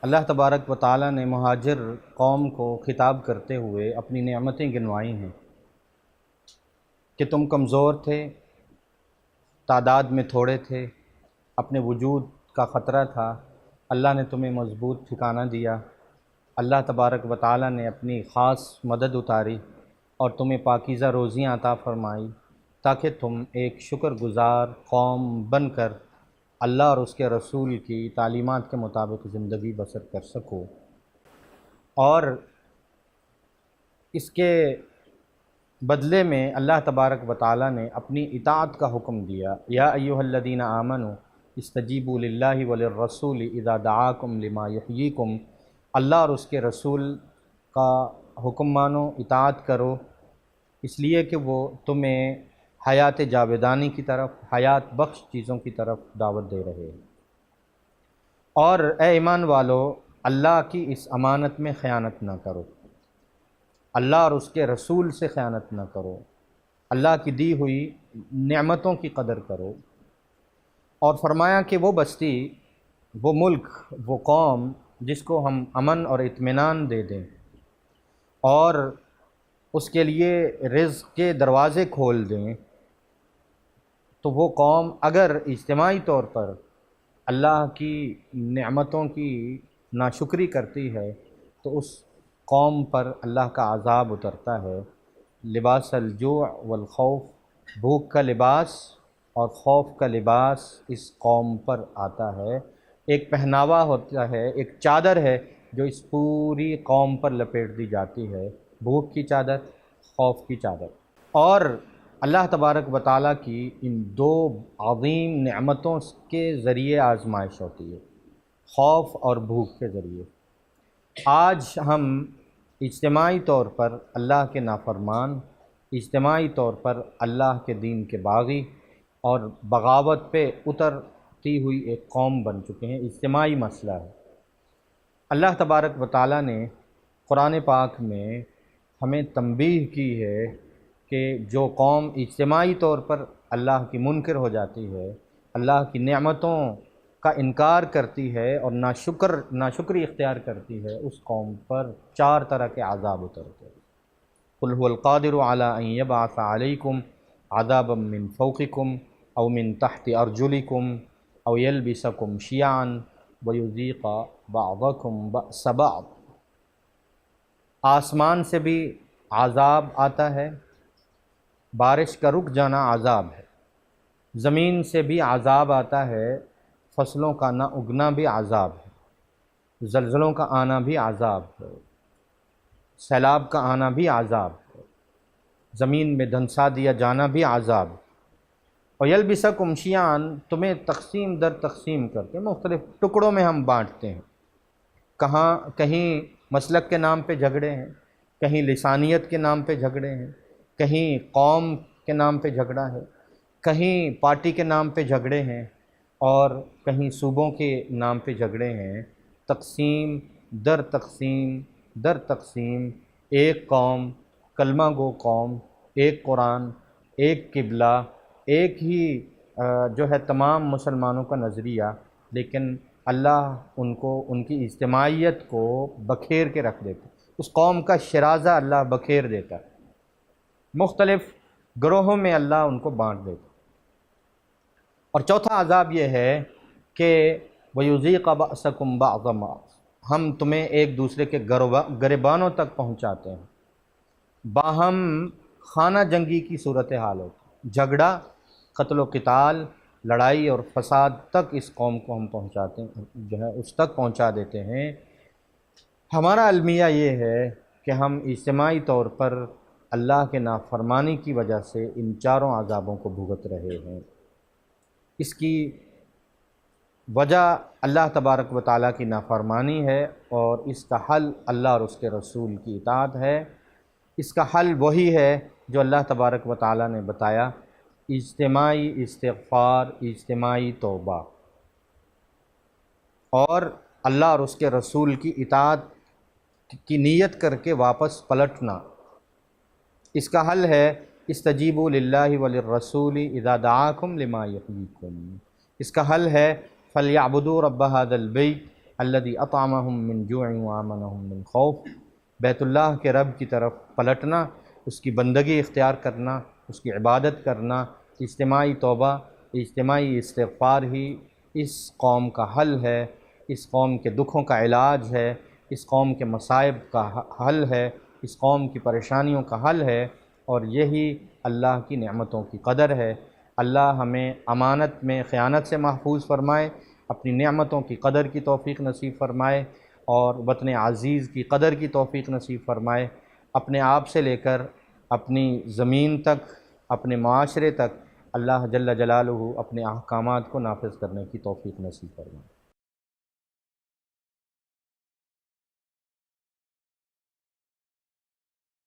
اللہ تبارک و تعالیٰ نے مہاجر قوم کو خطاب کرتے ہوئے اپنی نعمتیں گنوائی ہیں کہ تم کمزور تھے، تعداد میں تھوڑے تھے، اپنے وجود کا خطرہ تھا، اللہ نے تمہیں مضبوط ٹھکانہ دیا۔ اللہ تبارک و تعالیٰ نے اپنی خاص مدد اتاری اور تمہیں پاکیزہ روزیاں عطا فرمائی تاکہ تم ایک شکر گزار قوم بن کر اللہ اور اس کے رسول کی تعلیمات کے مطابق زندگی بسر کر سکو۔ اور اس کے بدلے میں اللہ تبارک و تعالیٰ نے اپنی اطاعت کا حکم دیا۔ یا ایھا الذین آمنوا استجیبوا للہ وللرسول اذا دعاکم لما یحییکم، اللہ اور اس کے رسول کا حکم مانو، اطاعت کرو، اس لیے کہ وہ تمہیں حیات جاودانی کی طرف، حیات بخش چیزوں کی طرف دعوت دے رہے ہیں۔ اور اے ایمان والو، اللہ کی اس امانت میں خیانت نہ کرو، اللہ اور اس کے رسول سے خیانت نہ کرو، اللہ کی دی ہوئی نعمتوں کی قدر کرو۔ اور فرمایا کہ وہ بستی، وہ ملک، وہ قوم جس کو ہم امن اور اطمینان دے دیں اور اس کے لیے رزق کے دروازے کھول دیں، تو وہ قوم اگر اجتماعی طور پر اللہ کی نعمتوں کی ناشکری کرتی ہے تو اس قوم پر اللہ کا عذاب اترتا ہے۔ لباس الجوع والخوف، بھوک کا لباس اور خوف کا لباس اس قوم پر آتا ہے۔ ایک پہناوا ہوتا ہے، ایک چادر ہے جو اس پوری قوم پر لپیٹ دی جاتی ہے، بھوک کی چادر، خوف کی چادر۔ اور اللہ تبارک و تعالیٰ کی ان دو عظیم نعمتوں کے ذریعے آزمائش ہوتی ہے، خوف اور بھوک کے ذریعے۔ آج ہم اجتماعی طور پر اللہ کے نافرمان، اجتماعی طور پر اللہ کے دین کے باغی اور بغاوت پہ اترتی ہوئی ایک قوم بن چکے ہیں۔ اجتماعی مسئلہ ہے۔ اللہ تبارک و تعالیٰ نے قرآن پاک میں ہمیں تنبیہ کی ہے کہ جو قوم اجتماعی طور پر اللہ کی منکر ہو جاتی ہے، اللہ کی نعمتوں کا انکار کرتی ہے اور ناشکری اختیار کرتی ہے، اس قوم پر 4 طرح کے عذاب اترتے ہیں۔ قل هو القادر علی ان یبعث علیکم عذابا من فوقکم او من تحت ارجلکم او یلبسکم شیعا ویذیق بعضکم بأس بعض۔ آسمان سے بھی عذاب آتا ہے، بارش کا رک جانا عذاب ہے۔ زمین سے بھی عذاب آتا ہے، فصلوں کا نہ اگنا بھی عذاب ہے، زلزلوں کا آنا بھی عذاب ہے، سیلاب کا آنا بھی عذاب ہے، زمین میں دھنسا دیا جانا بھی عذاب ہے۔ اور یلبسکم شیعا، تمہیں تقسیم در تقسیم کر کے مختلف ٹکڑوں میں ہم بانٹتے ہیں۔ کہیں مسلک کے نام پہ جھگڑے ہیں، کہیں لسانیت کے نام پہ جھگڑے ہیں، کہیں قوم کے نام پہ جھگڑا ہے، کہیں پارٹی کے نام پہ جھگڑے ہیں اور کہیں صوبوں کے نام پہ جھگڑے ہیں۔ تقسیم در تقسیم در تقسیم، ایک قوم، کلمہ گو قوم، ایک قرآن، ایک قبلہ، ایک ہی جو ہے تمام مسلمانوں کا نظریہ، لیکن اللہ ان کو، ان کی اجتماعیت کو بکھیر کے رکھ دیتا، اس قوم کا شرازہ اللہ بکھیر دیتا، مختلف گروہوں میں اللہ ان کو بانٹ دیتا۔ اور چوتھا عذاب یہ ہے کہ وَيُذِيقَ بَأْسَكُمْ بَعْضَ بَعْضٍ، ہم تمہیں ایک دوسرے کے گریبانوں تک پہنچاتے ہیں۔ باہم خانہ جنگی کی صورتحال ہوتی، جھگڑا، قتل و قتال، لڑائی اور فساد تک اس قوم کو ہم پہنچاتے ہیں، جو ہے اس تک پہنچا دیتے ہیں۔ ہمارا المیہ یہ ہے کہ ہم اجتماعی طور پر اللہ کے نافرمانی کی وجہ سے ان 4 عذابوں کو بھگت رہے ہیں۔ اس کی وجہ اللہ تبارک و تعالیٰ کی نافرمانی ہے اور اس کا حل اللہ اور اس کے رسول کی اطاعت ہے۔ اس کا حل وہی ہے جو اللہ تبارک و تعالیٰ نے بتایا، اجتماعی استغفار، اجتماعی توبہ اور اللہ اور اس کے رسول کی اطاعت کی نیت کر کے واپس پلٹنا۔ اس کا حل ہے استجیبوا للہ وللرسول اذا دعاکم لما یحییکم۔ اس کا حل ہے فلیعبدوا رب ھذا البیت الذی اطعمہم من جوع وآمنہم من خوف، بیت اللہ کے رب کی طرف پلٹنا، اس کی بندگی اختیار کرنا، اس کی عبادت کرنا، اجتماعی توبہ، اجتماعی استغفار ہی اس قوم کا حل ہے، اس قوم کے دکھوں کا علاج ہے، اس قوم کے مصائب کا حل ہے، اس قوم کی پریشانیوں کا حل ہے، اور یہی اللہ کی نعمتوں کی قدر ہے۔ اللہ ہمیں امانت میں خیانت سے محفوظ فرمائے، اپنی نعمتوں کی قدر کی توفیق نصیب فرمائے، اور وطن عزیز کی قدر کی توفیق نصیب فرمائے، اپنے آپ سے لے کر اپنی زمین تک، اپنے معاشرے تک اللہ جل جلالہ اپنے احکامات کو نافذ کرنے کی توفیق نصیب فرمائے۔